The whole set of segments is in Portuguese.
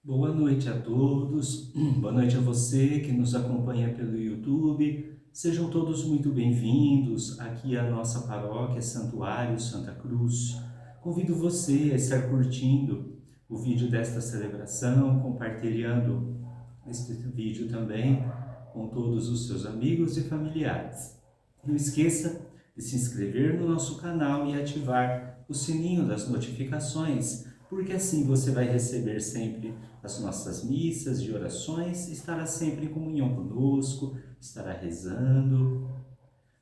Boa noite a todos, boa noite a você que nos acompanha pelo YouTube. Sejam todos muito bem-vindos aqui à nossa paróquia Santuário Santa Cruz. Convido você a estar curtindo o vídeo desta celebração, compartilhando este vídeo também com todos os seus amigos e familiares. Não esqueça de se inscrever no nosso canal e ativar o sininho das notificações, porque assim você vai receber sempre as nossas missas e orações, estará sempre em comunhão conosco, estará rezando.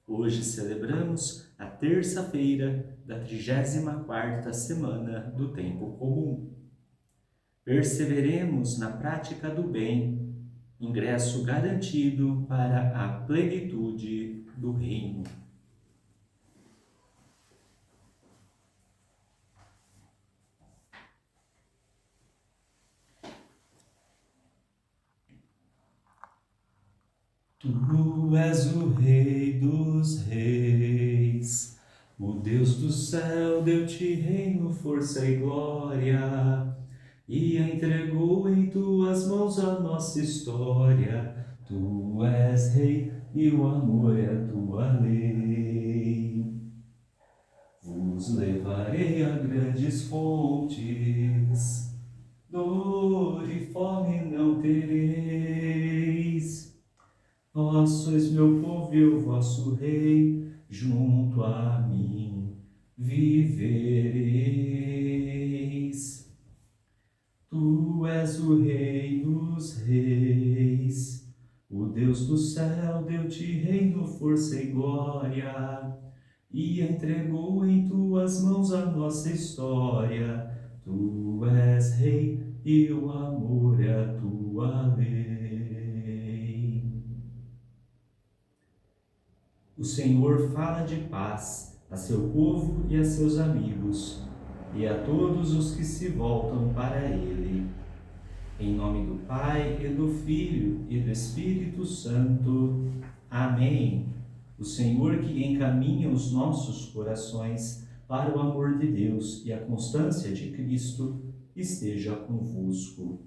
Hoje celebramos a terça-feira da 34ª semana do Tempo Comum. Perseveremos na prática do bem, ingresso garantido para a plenitude do reino. Tu és o Rei dos Reis, o Deus do céu deu-te reino, força e glória, e entregou em tuas mãos a nossa história. Tu és Rei e o amor é a tua lei. Vos levarei a grandes fontes, dor e fome não tereis. Vós sois meu povo e o vosso rei, junto a mim vivereis. Tu és o Rei dos reis, o Deus do céu deu-te reino, força e glória, e entregou em tuas mãos a nossa história. Tu és Rei e o amor é a tua lei. O Senhor fala de paz a seu povo e a seus amigos, e a todos os que se voltam para Ele. Em nome do Pai, e do Filho, e do Espírito Santo. Amém. O Senhor que encaminha os nossos corações para o amor de Deus e a constância de Cristo, esteja convosco.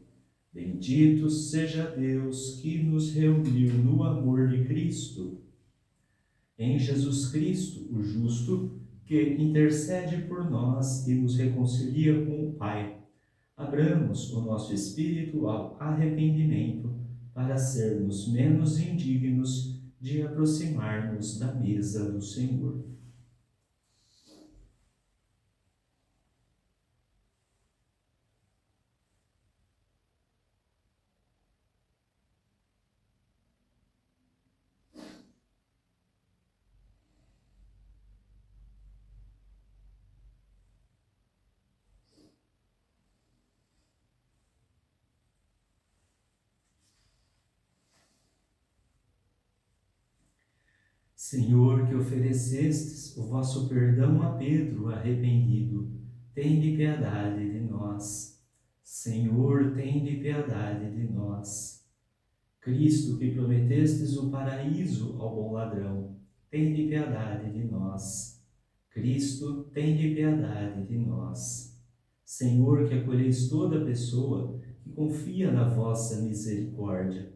Bendito seja Deus que nos reuniu no amor de Cristo. Em Jesus Cristo, o justo, que intercede por nós e nos reconcilia com o Pai, abramos o nosso espírito ao arrependimento para sermos menos indignos de aproximar-nos da mesa do Senhor. Senhor, que oferecestes o vosso perdão a Pedro arrependido, tende piedade de nós. Senhor, tende piedade de nós. Cristo, que prometestes o paraíso ao bom ladrão, tende piedade de nós. Cristo, tende piedade de nós. Senhor, que acolheis toda pessoa que confia na vossa misericórdia,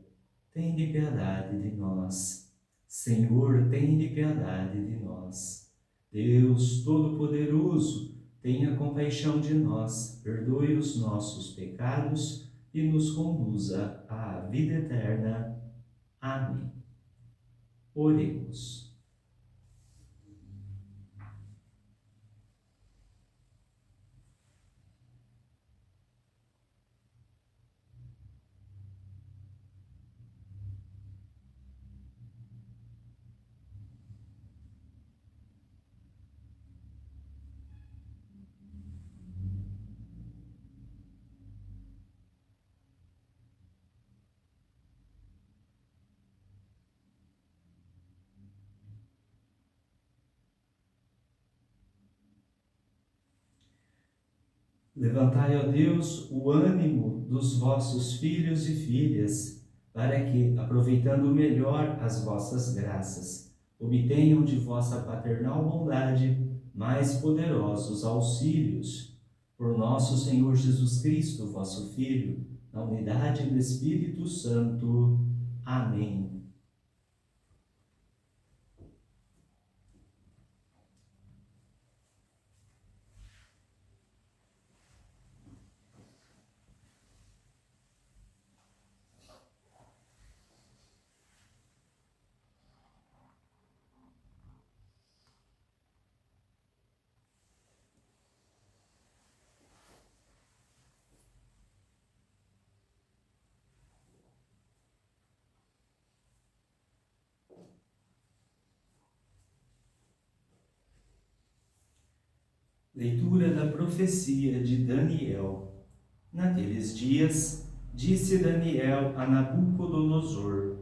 tende piedade de nós. Senhor, tende piedade de nós. Deus Todo-Poderoso, tenha compaixão de nós, perdoe os nossos pecados e nos conduza à vida eterna. Amém. Oremos. Levantai, ó Deus, o ânimo dos vossos filhos e filhas, para que, aproveitando melhor as vossas graças, obtenham de vossa paternal bondade mais poderosos auxílios. Por nosso Senhor Jesus Cristo, vosso Filho, na unidade do Espírito Santo. Amém. Leitura da profecia de Daniel. Naqueles dias, disse Daniel a Nabucodonosor: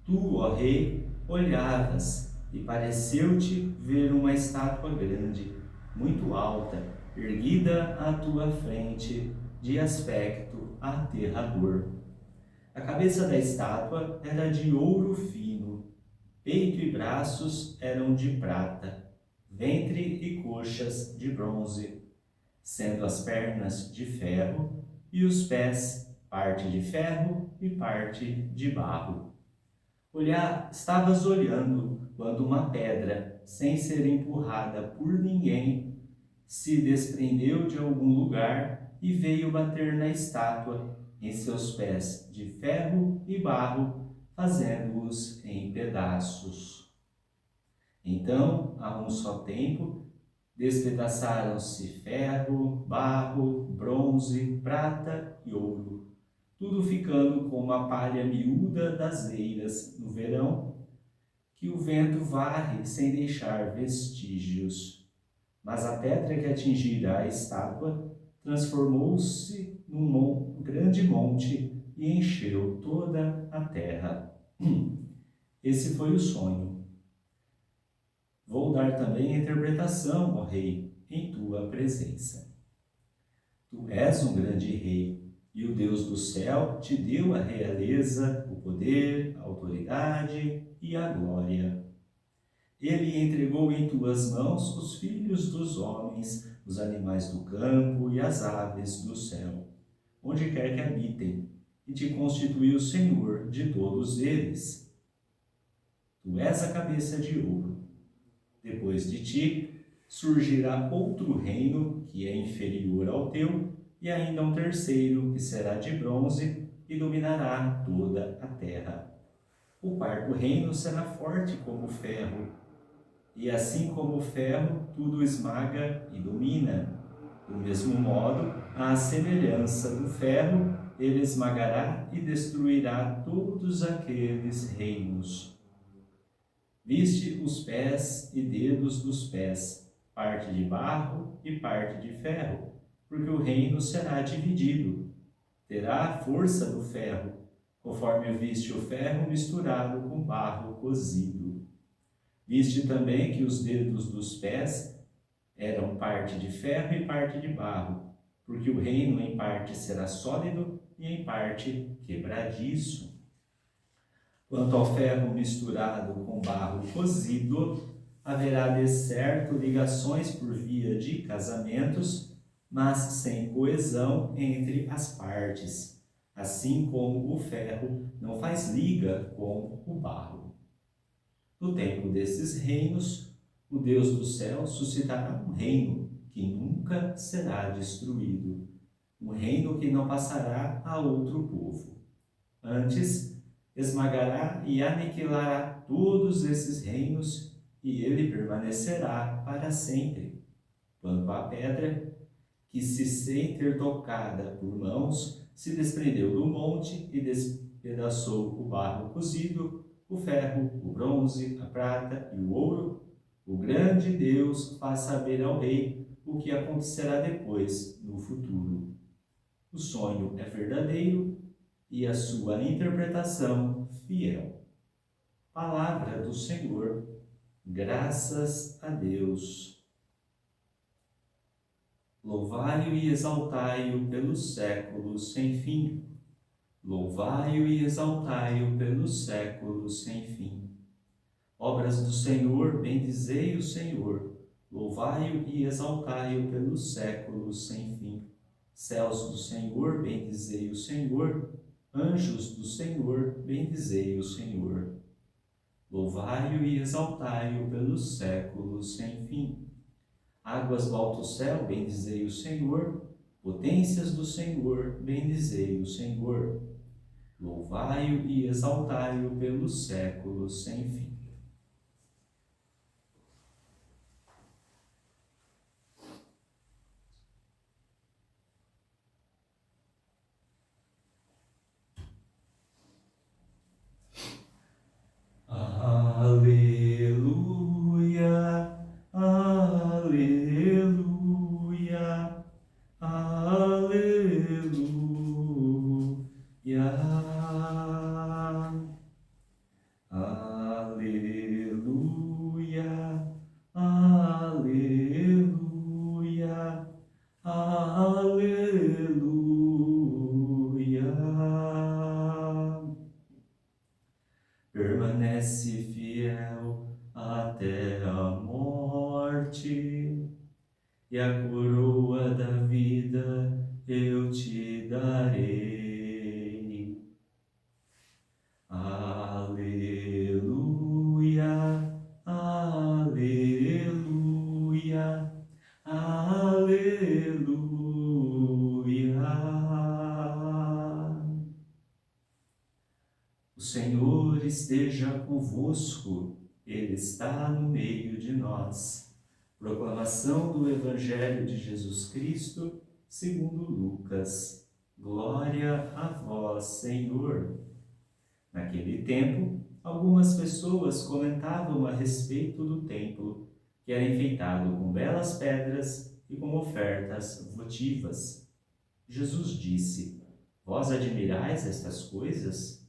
Tu, ó rei, olhavas, e pareceu-te ver uma estátua grande, muito alta, erguida à tua frente, de aspecto aterrador. A cabeça da estátua era de ouro fino, peito e braços eram de prata, ventre e coxas de bronze, sendo as pernas de ferro e os pés parte de ferro e parte de barro. Estavas olhando quando uma pedra, sem ser empurrada por ninguém, se desprendeu de algum lugar e veio bater na estátua em seus pés de ferro e barro, fazendo-os em pedaços. Então, a um só tempo, despedaçaram-se ferro, barro, bronze, prata e ouro, tudo ficando como a palha miúda das eiras no verão, que o vento varre sem deixar vestígios. Mas a pedra que atingira a estátua transformou-se num grande monte e encheu toda a terra. Esse foi o sonho. Vou dar também a interpretação, ó rei, em tua presença. Tu és um grande rei, e o Deus do céu te deu a realeza, o poder, a autoridade e a glória. Ele entregou em tuas mãos os filhos dos homens, os animais do campo e as aves do céu, onde quer que habitem, e te constituiu Senhor de todos eles. Tu és a cabeça de ouro. Depois de ti surgirá outro reino que é inferior ao teu, e ainda um terceiro que será de bronze e dominará toda a terra. O quarto reino será forte como o ferro, e assim como o ferro tudo esmaga e domina. Do mesmo modo, à semelhança do ferro, ele esmagará e destruirá todos aqueles reinos. Viste os pés e dedos dos pés, parte de barro e parte de ferro, porque o reino será dividido. Terá a força do ferro, conforme viste o ferro misturado com barro cozido. Viste também que os dedos dos pés eram parte de ferro e parte de barro, porque o reino em parte será sólido e em parte quebradiço. Quanto ao ferro misturado com barro cozido, haverá de certo ligações por via de casamentos, mas sem coesão entre as partes, assim como o ferro não faz liga com o barro. No tempo desses reinos, o Deus do céu suscitará um reino que nunca será destruído, um reino que não passará a outro povo. Antes, esmagará e aniquilará todos esses reinos, e ele permanecerá para sempre. Quanto à pedra, que se sem ter tocada por mãos, se desprendeu do monte e despedaçou o barro cozido, o ferro, o bronze, a prata e o ouro, o grande Deus faz saber ao rei o que acontecerá depois, no futuro. O sonho é verdadeiro e a sua interpretação fiel. Palavra do Senhor, graças a Deus. Louvai-o e exaltai-o pelos séculos sem fim. Louvai-o e exaltai-o pelos séculos sem fim. Obras do Senhor, bendizei o Senhor. Louvai-o e exaltai-o pelos séculos sem fim. Céus do Senhor, bendizei o Senhor. Anjos do Senhor, bendizei o Senhor. Louvai-o e exaltai-o pelos séculos sem fim. Águas do alto céu, bendizei o Senhor. Potências do Senhor, bendizei o Senhor. Louvai-o e exaltai-o pelos séculos sem fim. Aleluia, aleluia, aleluia, aleluia, aleluia, aleluia. Permanece fiel até a morte, e a coroa da vida eu te darei. Aleluia, aleluia, aleluia. O Senhor esteja convosco, Ele está no meio de nós. Proclamação do Evangelho de Jesus Cristo, segundo Lucas. Glória a vós, Senhor. Naquele tempo, algumas pessoas comentavam a respeito do templo, que era enfeitado com belas pedras e com ofertas votivas. Jesus disse: Vós admirais estas coisas?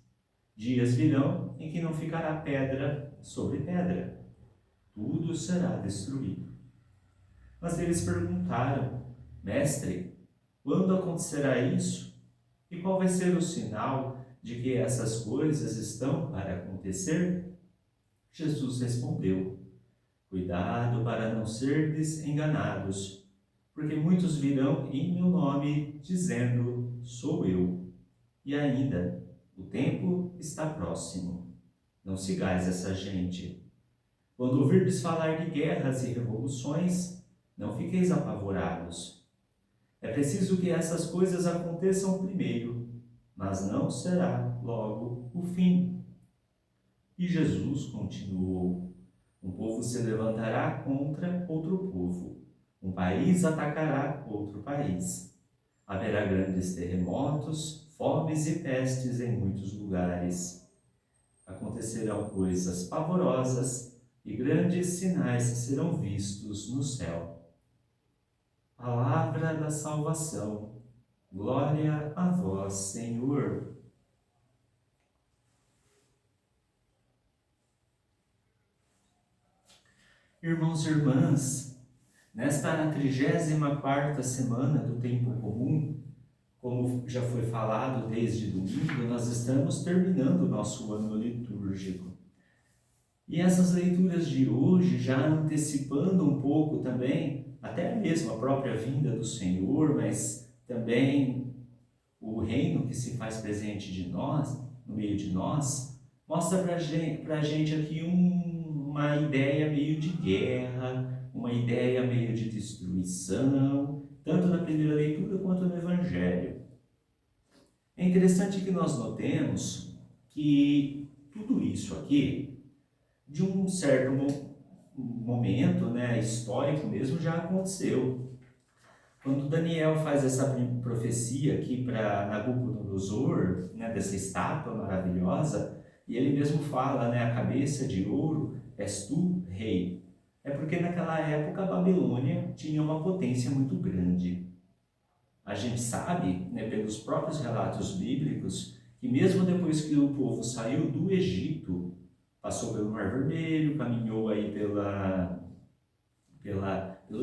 Dias virão em que não ficará pedra sobre pedra. Tudo será destruído. Mas eles perguntaram: Mestre, quando acontecerá isso? E qual vai ser o sinal de que essas coisas estão para acontecer? Jesus respondeu: Cuidado para não serdes enganados, porque muitos virão em meu nome, dizendo: Sou eu. E ainda, o tempo está próximo. Não sigais essa gente. Quando ouvirdes falar de guerras e revoluções, não fiqueis apavorados. É preciso que essas coisas aconteçam primeiro, mas não será logo o fim. E Jesus continuou: Um povo se levantará contra outro povo. Um país atacará outro país. Haverá grandes terremotos, fomes e pestes em muitos lugares. Acontecerão coisas pavorosas e grandes sinais serão vistos no céu. Palavra da salvação. Glória a vós, Senhor. Irmãos e irmãs, nesta 34ª semana do Tempo Comum, como já foi falado desde domingo, nós estamos terminando o nosso ano litúrgico. E essas leituras de hoje, já antecipando um pouco também, até mesmo a própria vinda do Senhor, mas também o reino que se faz presente de nós, no meio de nós, mostra para a gente aqui uma ideia meio de guerra, uma ideia meio de destruição, tanto na primeira leitura quanto no Evangelho. É interessante que nós notemos que tudo isso aqui, de um certo momento, histórico mesmo, já aconteceu. Quando Daniel faz essa profecia aqui para Nabucodonosor, dessa estátua maravilhosa, e ele mesmo fala, a cabeça de ouro, és tu, rei. É porque naquela época a Babilônia tinha uma potência muito grande. A gente sabe, pelos próprios relatos bíblicos, que mesmo depois que o povo saiu do Egito, passou pelo Mar Vermelho, caminhou aí pelo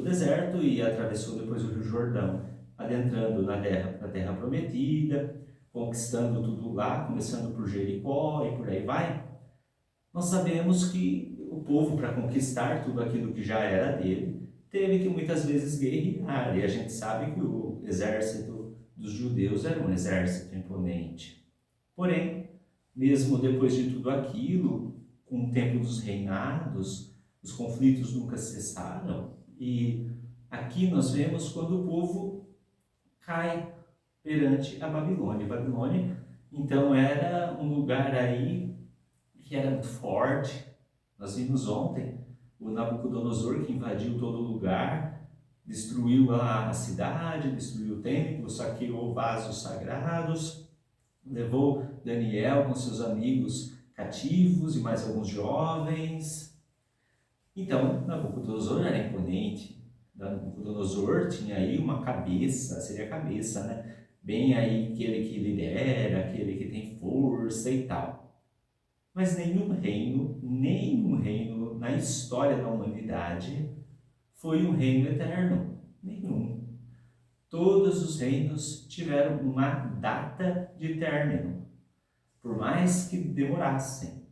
deserto e atravessou depois o Rio Jordão, adentrando na terra prometida, conquistando tudo lá, começando por Jericó e por aí vai. Nós sabemos que o povo, para conquistar tudo aquilo que já era dele, teve que muitas vezes guerrear, e a gente sabe que o exército dos judeus era um exército imponente. Porém, mesmo depois de tudo aquilo, com o tempo dos reinados, os conflitos nunca cessaram, e aqui nós vemos quando o povo cai perante a Babilônia. Babilônia, então, era um lugar aí que era muito forte. Nós vimos ontem o Nabucodonosor que invadiu todo lugar, destruiu a cidade, destruiu o templo, saqueou vasos sagrados, levou Daniel com seus amigos cativos e mais alguns jovens. Então, Nabucodonosor era imponente. Nabucodonosor tinha aí uma cabeça, seria a cabeça, né? Bem aí aquele que lidera, aquele que tem força e tal. Mas nenhum reino na história da humanidade foi um reino eterno. Nenhum. Todos os reinos tiveram uma data de término, por mais que demorassem.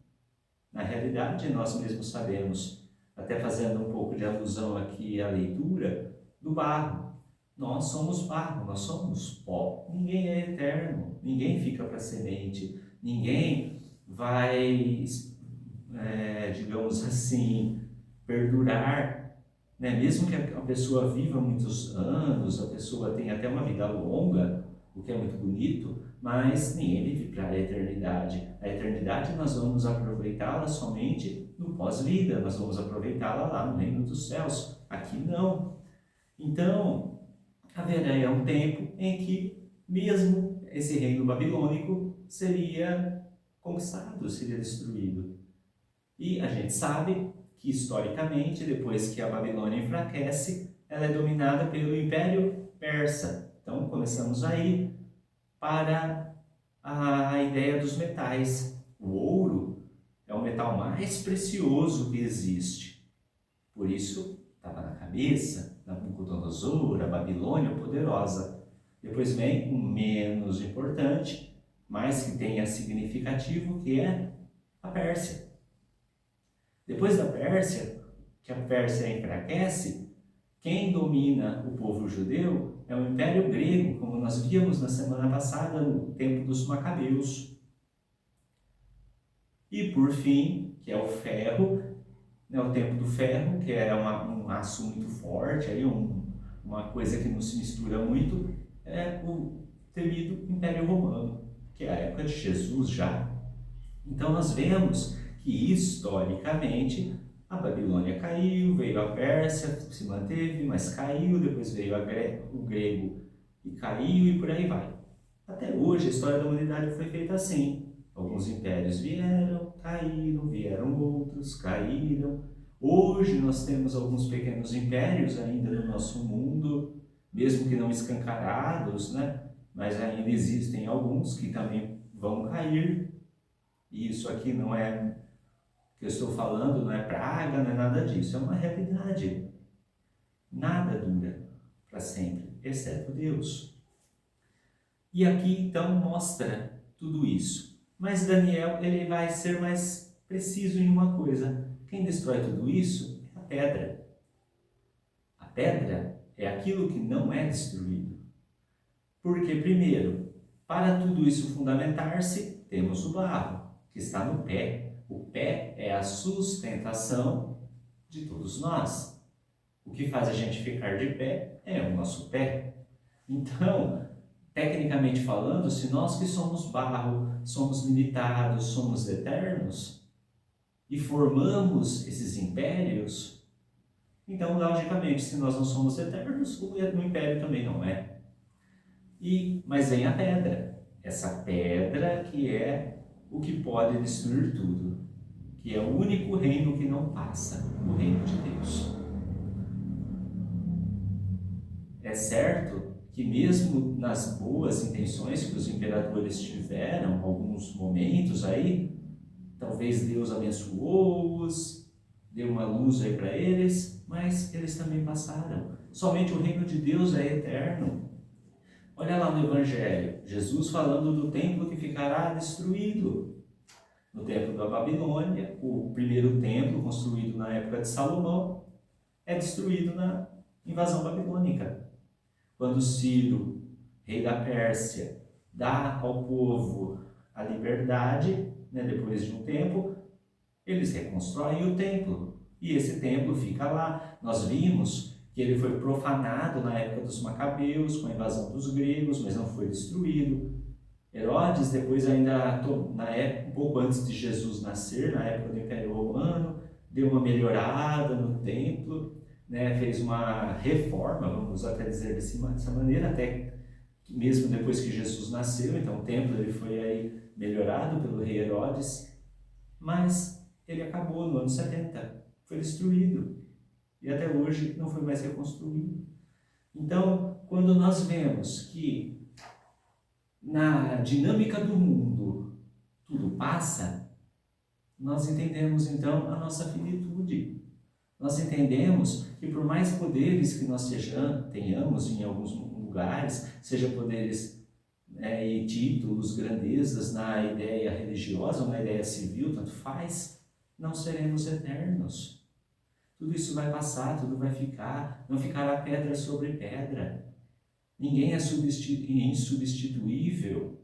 Na realidade, nós mesmos sabemos, até fazendo um pouco de alusão aqui à leitura, do barro. Nós somos barro, nós somos pó. Ninguém é eterno, ninguém fica para semente, ninguém vai, digamos assim, perdurar, né? Mesmo que a pessoa viva muitos anos, a pessoa tenha até uma vida longa, o que é muito bonito, mas ninguém vive para a eternidade. A eternidade nós vamos aproveitá-la somente no pós-vida, nós vamos aproveitá-la lá no reino dos céus. Aqui não. Então, haverá um tempo em que mesmo esse reino babilônico seria conquistado, seria destruído. E a gente sabe que historicamente, depois que a Babilônia enfraquece, ela é dominada pelo Império Persa. Então, começamos aí para a ideia dos metais. O ouro é o metal mais precioso que existe. Por isso, estava na cabeça da Nabucodonosor, a Babilônia poderosa. Depois vem o menos importante, mas que tenha significativo, que é a Pérsia. Depois da Pérsia, que a Pérsia enfraquece, quem domina o povo judeu é o Império Grego, como nós víamos na semana passada, no tempo dos Macabeus. E por fim, que é o ferro, né, o tempo do ferro, que era um aço muito forte, aí uma coisa que não se mistura muito, é o temido Império Romano, que é a época de Jesus já. Então nós vemos que historicamente a Babilônia caiu, veio a Pérsia, se manteve, mas caiu, depois veio o grego e caiu e por aí vai. Até hoje a história da humanidade foi feita assim. Alguns impérios vieram, caíram, vieram outros, caíram. Hoje nós temos alguns pequenos impérios ainda no nosso mundo, mesmo que não escancarados, né? Mas ainda existem alguns que também vão cair. E isso aqui não é que eu estou falando, não é praga, não é nada disso, é uma realidade. Nada dura para sempre, exceto Deus. E aqui então mostra tudo isso. Mas Daniel, ele vai ser mais preciso em uma coisa. Quem destrói tudo isso é a pedra. A pedra é aquilo que não é destruído. Porque, primeiro, para tudo isso fundamentar-se, temos o barro, que está no pé. O pé é a sustentação de todos nós. O que faz a gente ficar de pé é o nosso pé. Então, tecnicamente falando, se nós que somos barro, somos limitados, somos eternos, e formamos esses impérios, então, logicamente, se nós não somos eternos, o império também não é. Mas vem a pedra, essa pedra que é o que pode destruir tudo, que é o único reino que não passa, o reino de Deus. É certo que mesmo nas boas intenções que os imperadores tiveram, alguns momentos aí, talvez Deus abençoou-os, deu uma luz aí para eles, mas eles também passaram. Somente o reino de Deus é eterno. Olha lá no Evangelho, Jesus falando do templo que ficará destruído. No templo da Babilônia, o primeiro templo construído na época de Salomão, é destruído na invasão babilônica. Quando Ciro, rei da Pérsia, dá ao povo a liberdade, né, depois de um tempo, eles reconstroem o templo. E esse templo fica lá. Nós vimos que ele foi profanado na época dos Macabeus, com a invasão dos gregos, mas não foi destruído. Herodes, depois ainda, na época, um pouco antes de Jesus nascer, na época do Império Romano, deu uma melhorada no templo, né, fez uma reforma, vamos até dizer dessa maneira, até mesmo depois que Jesus nasceu. Então o templo ele foi aí melhorado pelo rei Herodes, mas ele acabou no ano 70, foi destruído e até hoje não foi mais reconstruído. Então, quando nós vemos que na dinâmica do mundo tudo passa, nós entendemos então a nossa finitude. Nós entendemos que por mais poderes que nós tenhamos em alguns lugares, seja poderes e títulos, grandezas na ideia religiosa ou na ideia civil, tanto faz, não seremos eternos. Tudo isso vai passar, tudo vai ficar, não ficará pedra sobre pedra. Ninguém é insubstituível.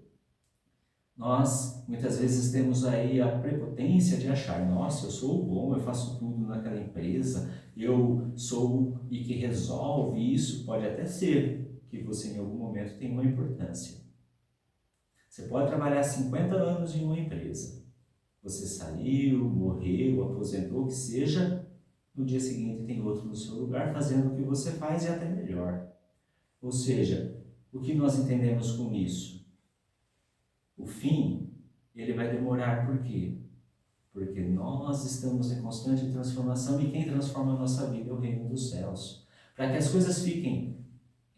Nós, muitas vezes, temos aí a prepotência de achar, nossa, eu sou o bom, eu faço tudo naquela empresa, eu sou e que resolve isso. Pode até ser que você, em algum momento, tenha uma importância. Você pode trabalhar 50 anos em uma empresa. Você saiu, morreu, aposentou, o que seja, no dia seguinte tem outro no seu lugar fazendo o que você faz e até melhor. Ou seja, o que nós entendemos com isso? O fim, ele vai demorar. Por quê? Porque nós estamos em constante transformação e quem transforma a nossa vida é o reino dos céus. Para que as coisas fiquem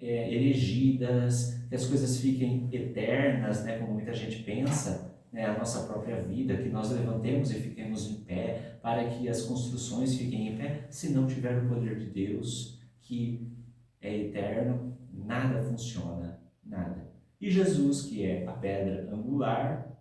erigidas, que as coisas fiquem eternas, né, como muita gente pensa, né, a nossa própria vida, que nós levantemos e fiquemos em pé, para que as construções fiquem em pé, se não tiver o poder de Deus, que é eterno, nada funciona, nada. E Jesus, que é a pedra angular,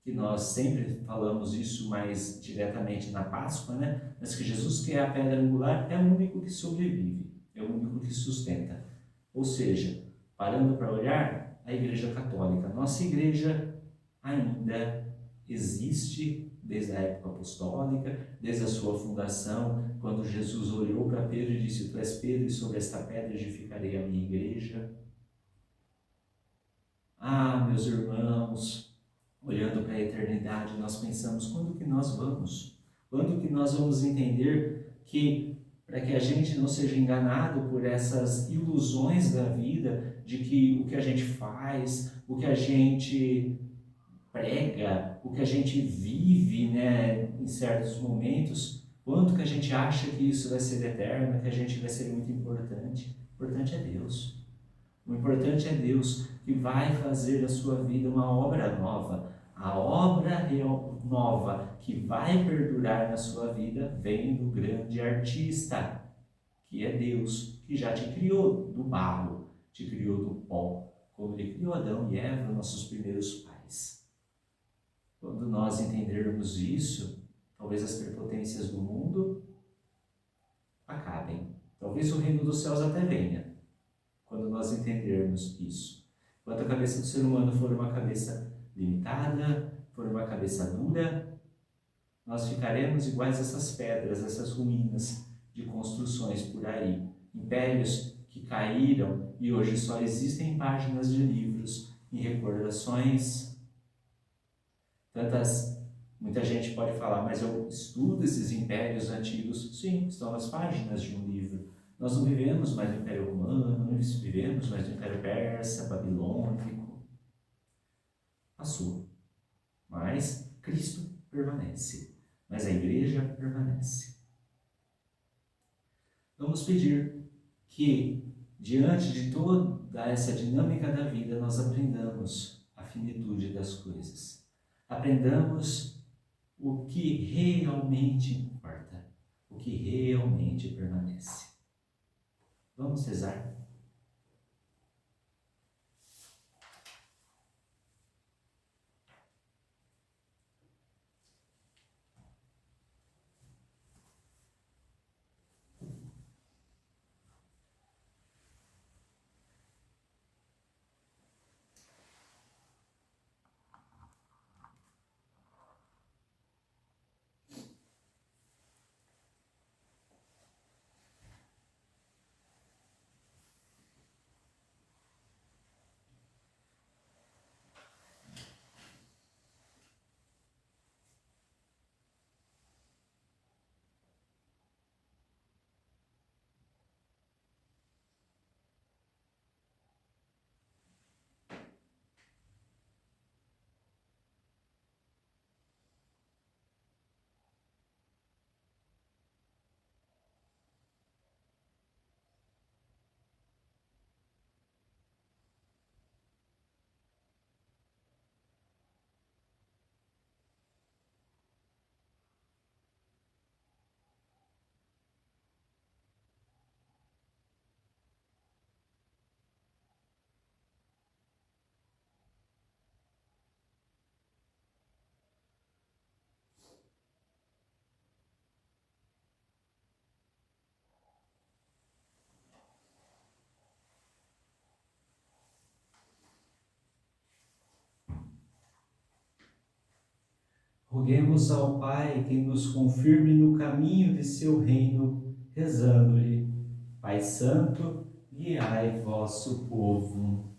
que nós sempre falamos isso mais diretamente na Páscoa, né? Mas que Jesus, que é a pedra angular, é o único que sobrevive, é o único que sustenta. Ou seja, parando para olhar, a Igreja Católica, nossa Igreja ainda existe desde a época apostólica, desde a sua fundação, quando Jesus olhou para Pedro e disse: Tu és Pedro, e sobre esta pedra edificarei a minha Igreja. Ah, meus irmãos, olhando para a eternidade, nós pensamos, quando que nós vamos? Quando que nós vamos entender que, para que a gente não seja enganado por essas ilusões da vida, de que o que a gente faz, o que a gente prega, o que a gente vive, né, em certos momentos, quanto que a gente acha que isso vai ser eterno, que a gente vai ser muito importante. O importante é Deus. O importante é Deus, que vai fazer da sua vida uma obra nova. A obra nova que vai perdurar na sua vida vem do grande artista, que é Deus, que já te criou do barro, te criou do pó, como Ele criou Adão e Eva, nossos primeiros pais. Quando nós entendermos isso, talvez as prepotências do mundo acabem. Talvez o reino dos céus até venha, quando nós entendermos isso. Quando a cabeça do ser humano for uma cabeça limitada, for uma cabeça dura, nós ficaremos iguais a essas pedras, essas ruínas de construções por aí. Impérios que caíram e hoje só existem em páginas de livros, em recordações. Muita gente pode falar, mas eu estudo esses impérios antigos. Sim, estão nas páginas de um livro. Nós não vivemos mais no Império Romano, não vivemos mais no Império Persa, Babilônico. Passou. Mas Cristo permanece. Mas a Igreja permanece. Vamos pedir que, diante de toda essa dinâmica da vida, nós aprendamos a finitude das coisas. Aprendamos o que realmente importa, o que realmente permanece. Vamos rezar. Roguemos ao Pai que nos confirme no caminho de seu reino, rezando-lhe: Pai Santo, guiai vosso povo.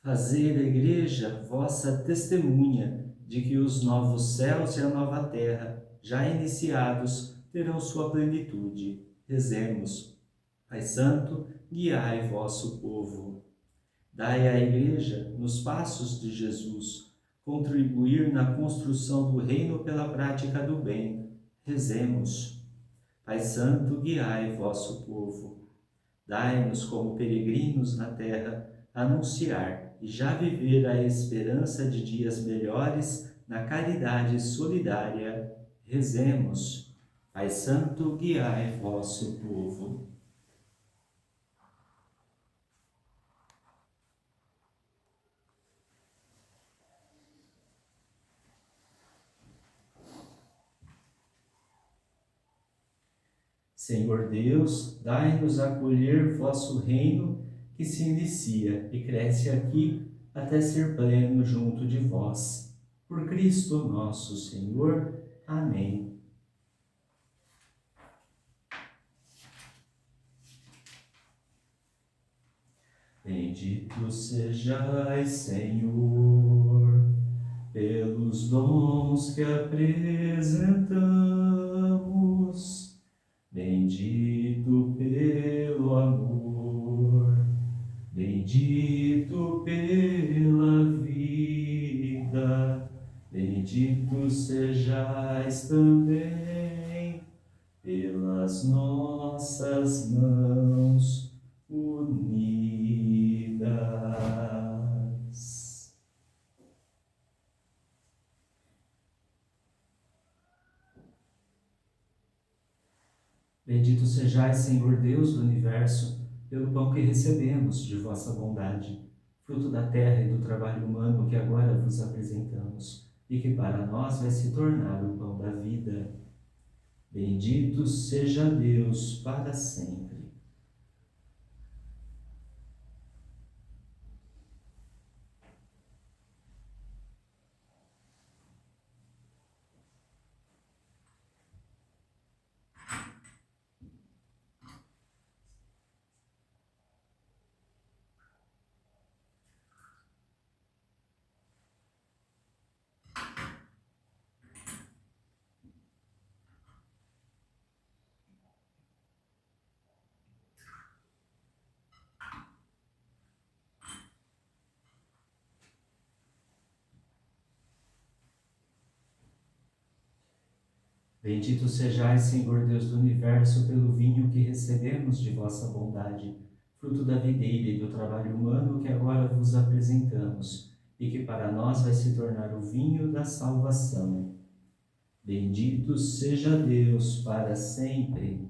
Fazei da Igreja vossa testemunha de que os novos céus e a nova terra, já iniciados, terão sua plenitude. Rezemos. Pai Santo, guiai vosso povo. Dai à Igreja, nos passos de Jesus, contribuir na construção do reino pela prática do bem. Rezemos. Pai Santo, guiai vosso povo. Dai-nos, como peregrinos na terra, anunciar e já viver a esperança de dias melhores na caridade solidária. Rezemos. Pai Santo, guiai vosso povo. Senhor Deus, dai-nos a acolher vosso reino que se inicia e cresce aqui até ser pleno junto de vós. Por Cristo nosso Senhor. Amém. Bendito sejais, Senhor, pelos dons que apresentamos. Bendito pelo amor, bendito pela vida, bendito sejais também pelas nossas mãos unidas. Bendito sejais, Senhor Deus do Universo, pelo pão que recebemos de vossa bondade, fruto da terra e do trabalho humano que agora vos apresentamos, e que para nós vai se tornar o pão da vida. Bendito seja Deus para sempre. Bendito sejais, Senhor Deus do Universo, pelo vinho que recebemos de vossa bondade, fruto da videira e do trabalho humano que agora vos apresentamos, e que para nós vai se tornar o vinho da salvação. Bendito seja Deus para sempre.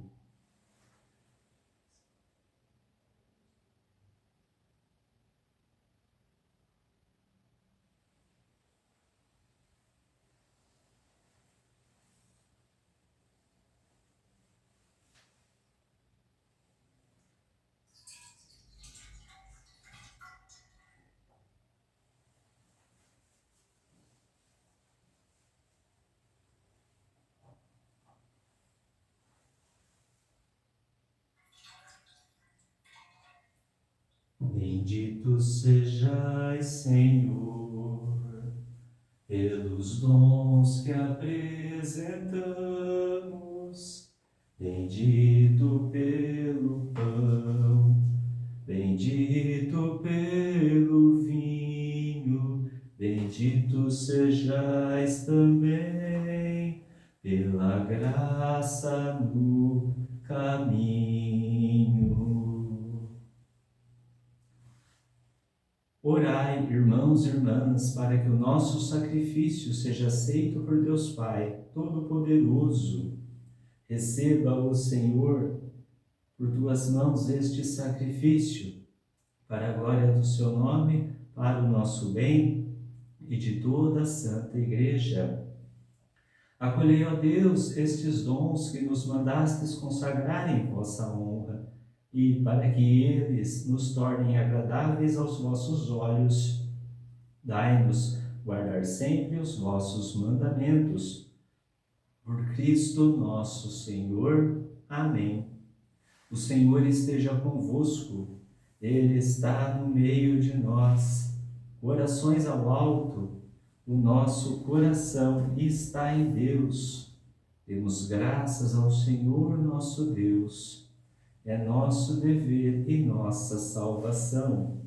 Bendito sejais, Senhor, pelos dons que apresentamos. Bendito pelo pão, bendito pelo vinho, bendito sejais também pela graça no caminho. Orai, irmãos e irmãs, para que o nosso sacrifício seja aceito por Deus Pai Todo-Poderoso. Receba, ó Senhor, por tuas mãos este sacrifício, para a glória do seu nome, para o nosso bem e de toda a Santa Igreja. Acolhei, ó Deus, estes dons que nos mandastes consagrar em vossa honra, e para que eles nos tornem agradáveis aos vossos olhos, dai-nos guardar sempre os vossos mandamentos. Por Cristo nosso Senhor. Amém. O Senhor esteja convosco, Ele está no meio de nós. Corações ao alto, o nosso coração está em Deus. Demos graças ao Senhor nosso Deus. É nosso dever e nossa salvação.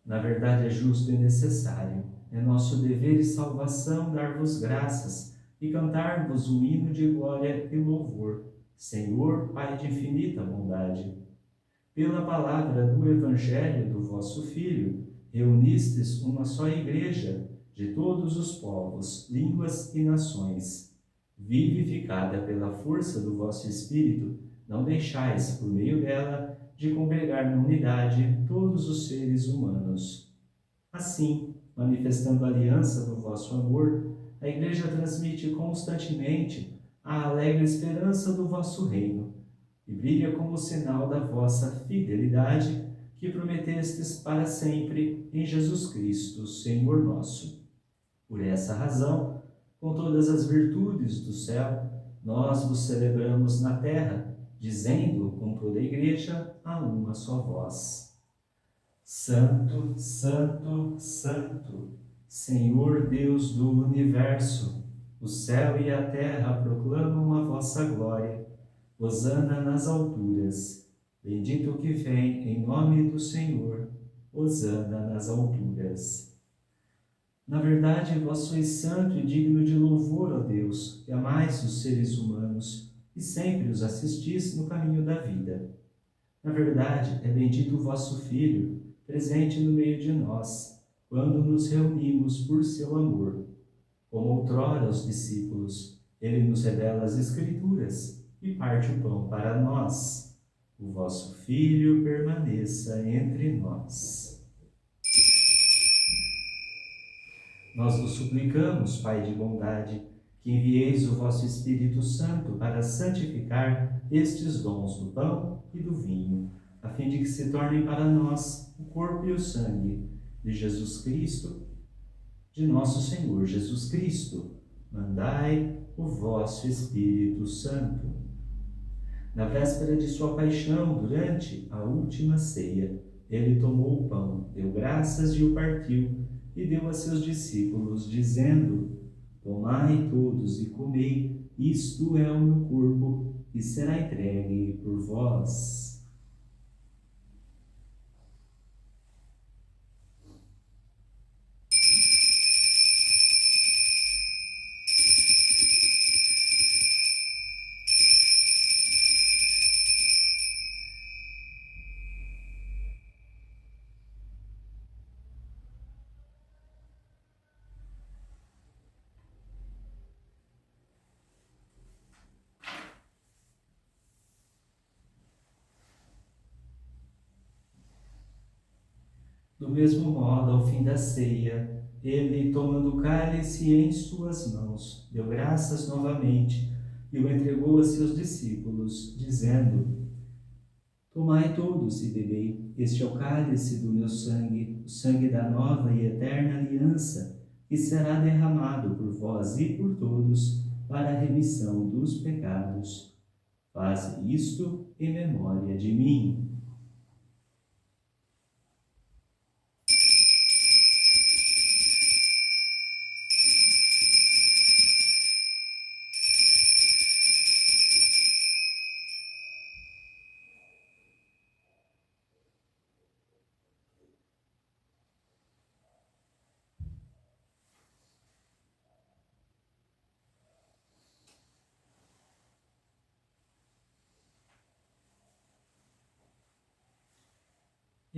Na verdade, é justo e necessário. É nosso dever e salvação dar-vos graças e cantar-vos um hino de glória e louvor. Senhor, Pai de infinita bondade, pela palavra do Evangelho do vosso Filho, reunistes uma só igreja de todos os povos, línguas e nações. Vivificada pela força do vosso Espírito, não deixais, por meio dela, de congregar na unidade todos os seres humanos. Assim, manifestando a aliança do vosso amor, a Igreja transmite constantemente a alegre esperança do vosso reino e brilha como sinal da vossa fidelidade que prometestes para sempre em Jesus Cristo, Senhor nosso. Por essa razão, com todas as virtudes do céu, nós vos celebramos na terra, dizendo com toda a Igreja a uma só voz: Santo, Santo, Santo, Senhor Deus do Universo, o céu e a terra proclamam a vossa glória. Hosana nas alturas. Bendito o que vem em nome do Senhor. Hosana nas alturas. Na verdade, vós sois santo e digno de louvor, ó Deus, que amais os seres humanos e sempre os assistis no caminho da vida. Na verdade, é bendito o vosso Filho, presente no meio de nós, quando nos reunimos por seu amor. Como outrora aos discípulos, ele nos revela as Escrituras e parte o pão para nós. O vosso Filho permaneça entre nós. Nós vos suplicamos, Pai de bondade, que envieis o vosso Espírito Santo para santificar estes dons do pão e do vinho, a fim de que se tornem para nós o corpo e o sangue de Jesus Cristo, de nosso Senhor Jesus Cristo. Mandai o vosso Espírito Santo. Na véspera de sua paixão, durante a última ceia, ele tomou o pão, deu graças e o partiu, e deu a seus discípulos, dizendo: Tomai todos e comei, isto é o meu corpo, que será entregue por vós. Do mesmo modo, ao fim da ceia, ele, tomando o cálice em suas mãos, deu graças novamente e o entregou a seus discípulos, dizendo: Tomai todos e bebei, este é o cálice do meu sangue, o sangue da nova e eterna aliança, que será derramado por vós e por todos para a remissão dos pecados. Faze isto em memória de mim.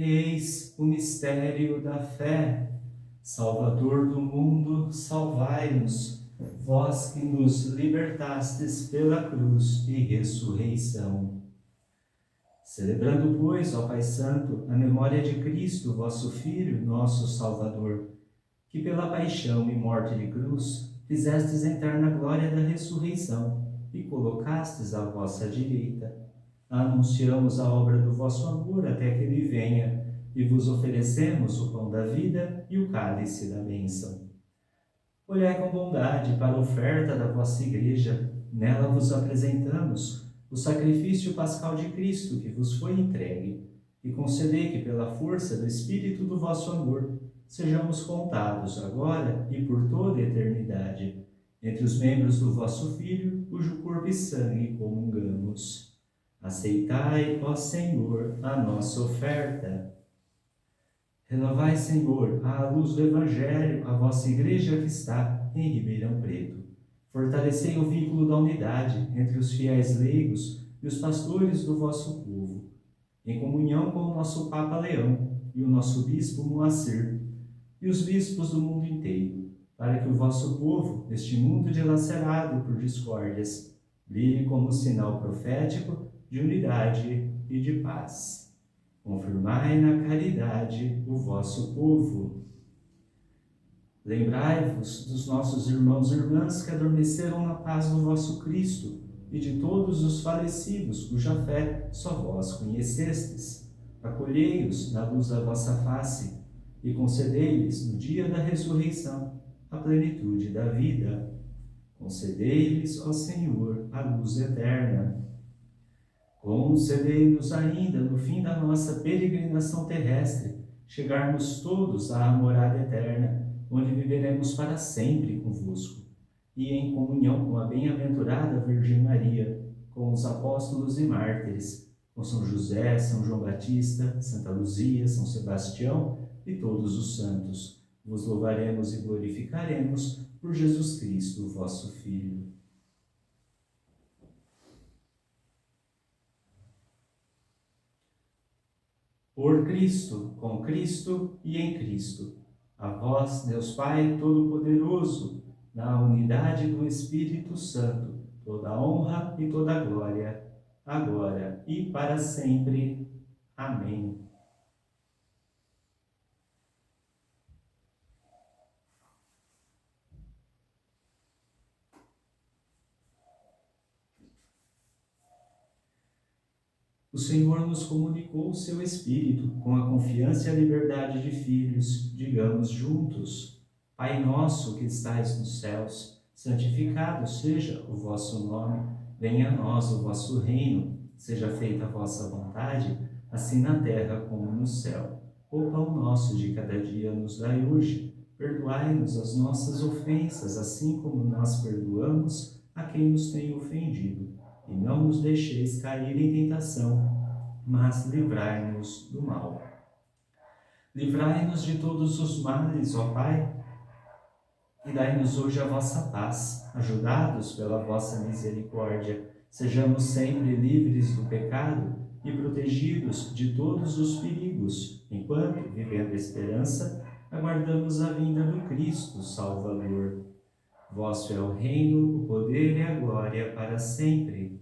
Eis o mistério da fé. Salvador do mundo, salvai-nos, vós que nos libertastes pela cruz e ressurreição. Celebrando, pois, ó Pai Santo, a memória de Cristo, vosso Filho, nosso Salvador, que pela paixão e morte de cruz fizestes entrar na glória da ressurreição e colocastes à vossa direita. Anunciamos a obra do vosso amor até que ele venha, e vos oferecemos o pão da vida e o cálice da bênção. Olhai com bondade para a oferta da vossa Igreja, nela vos apresentamos o sacrifício pascal de Cristo que vos foi entregue, e concedei que, pela força do Espírito do vosso amor, sejamos contados agora e por toda a eternidade entre os membros do vosso Filho, cujo corpo e sangue comungamos. Aceitai, ó Senhor, a nossa oferta. Renovai, Senhor, à luz do Evangelho, a vossa Igreja que está em Ribeirão Preto. Fortalecei o vínculo da unidade entre os fiéis leigos e os pastores do vosso povo, em comunhão com o nosso Papa Leão e o nosso Bispo Moacir, e os bispos do mundo inteiro, para que o vosso povo, neste mundo dilacerado por discórdias, brilhe como sinal profético de unidade e de paz. Confirmai na caridade o vosso povo. Lembrai-vos dos nossos irmãos e irmãs que adormeceram na paz do vosso Cristo e de todos os falecidos cuja fé só vós conhecestes. Acolhei-os na luz da vossa face e concedei-lhes, no dia da ressurreição, a plenitude da vida. Concedei-lhes, ó Senhor, a luz eterna. Concedei-nos ainda, no fim da nossa peregrinação terrestre, chegarmos todos à morada eterna, onde viveremos para sempre convosco, e em comunhão com a bem-aventurada Virgem Maria, com os apóstolos e mártires, com São José, São João Batista, Santa Luzia, São Sebastião e todos os santos. Vos louvaremos e glorificaremos por Jesus Cristo, vosso Filho. Por Cristo, com Cristo e em Cristo. A vós, Deus Pai Todo-Poderoso, na unidade do Espírito Santo, toda a honra e toda a glória, agora e para sempre. Amém. O Senhor nos comunicou o seu Espírito, com a confiança e a liberdade de filhos. Digamos juntos: Pai nosso que estais nos céus, santificado seja o vosso nome. Venha a nós o vosso reino. Seja feita a vossa vontade, assim na terra como no céu. O pão nosso de cada dia nos dai hoje. Perdoai-nos as nossas ofensas, assim como nós perdoamos a quem nos tem ofendido. E não nos deixeis cair em tentação, mas livrai-nos do mal. Livrai-nos de todos os males, ó Pai, e dai-nos hoje a vossa paz. Ajudados pela vossa misericórdia, sejamos sempre livres do pecado e protegidos de todos os perigos, enquanto, vivendo a esperança, aguardamos a vinda do Cristo Salvador. Vosso é o reino, o poder e a glória para sempre.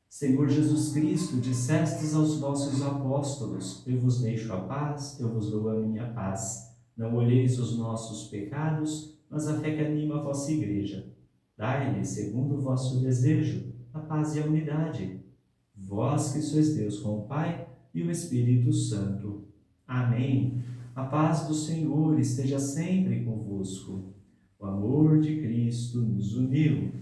Senhor Jesus Cristo, dissestes aos vossos apóstolos: eu vos deixo a paz, eu vos dou a minha paz. Não olheis os nossos pecados, mas a fé que anima a vossa Igreja. Dai-lhe, segundo o vosso desejo, a paz e a unidade. Vós que sois Deus com o Pai e o Espírito Santo. Amém. A paz do Senhor esteja sempre convosco. O amor de Cristo nos uniu.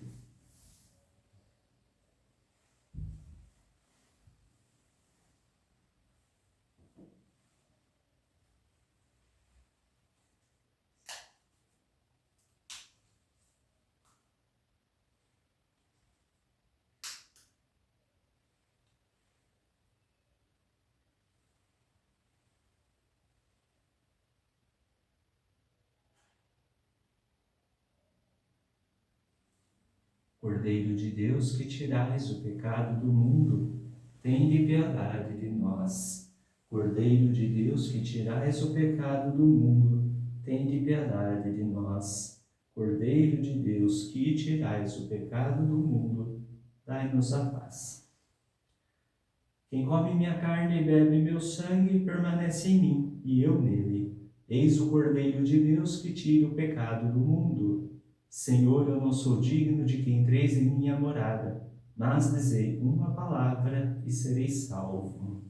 Cordeiro de Deus, que tirais o pecado do mundo, tende piedade de nós. Cordeiro de Deus, que tirais o pecado do mundo, tende piedade de nós. Cordeiro de Deus, que tirais o pecado do mundo, dai-nos a paz. Quem come minha carne e bebe meu sangue, permanece em mim, e eu nele. Eis o Cordeiro de Deus, que tira o pecado do mundo. Senhor, eu não sou digno de que entreis em minha morada, mas dizei uma palavra e serei salvo.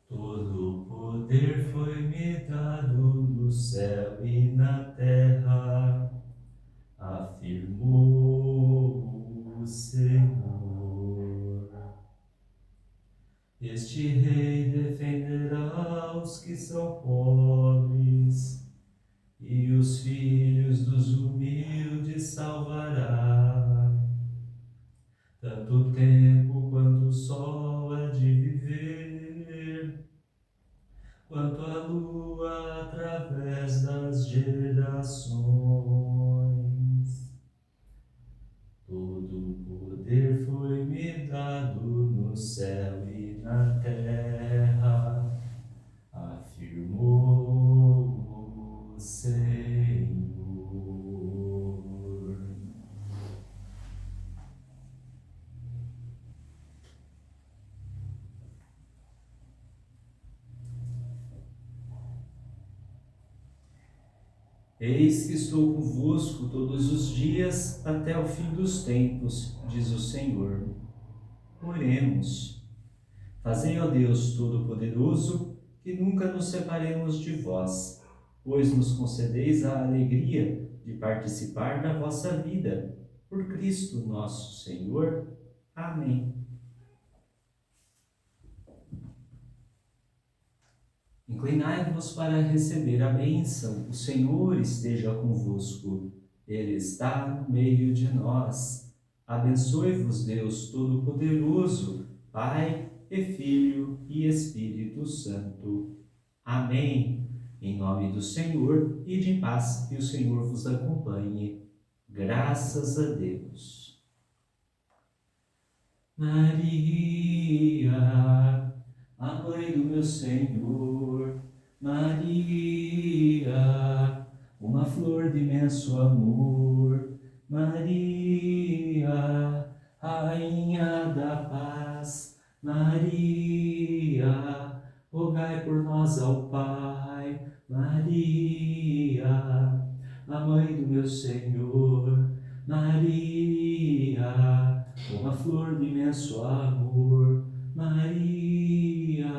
Todo o poder foi-me dado no céu e na terra, afirmou o Senhor. Este Rei defenderá os que são pobres e os filhos dos humildes salvará. Tanto tempo quanto o sol há de viver, quanto a lua através das gerações. Todo o poder foi-me dado no céu e na terra, afirmou o Senhor. Eis que estou convosco todos os dias até o fim dos tempos, diz o Senhor. Oremos. Fazei, ó Deus Todo-Poderoso, que nunca nos separemos de vós, pois nos concedeis a alegria de participar da vossa vida. Por Cristo nosso Senhor. Amém. Inclinai-vos para receber a bênção. O Senhor esteja convosco. Ele está no meio de nós. Abençoe-vos, Deus Todo-Poderoso, Pai e Filho e Espírito Santo. Amém. Em nome do Senhor, ide em paz, que o Senhor vos acompanhe. Graças a Deus. Maria, a mãe do meu Senhor, Maria, uma flor de imenso amor, Maria, rainha da paz, Maria, rogai por nós ao Pai, Maria, a mãe do meu Senhor, Maria, uma flor de imenso amor, Maria,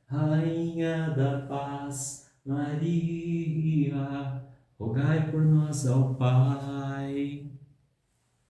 rainha da paz, Maria, rogai por nós ao Pai.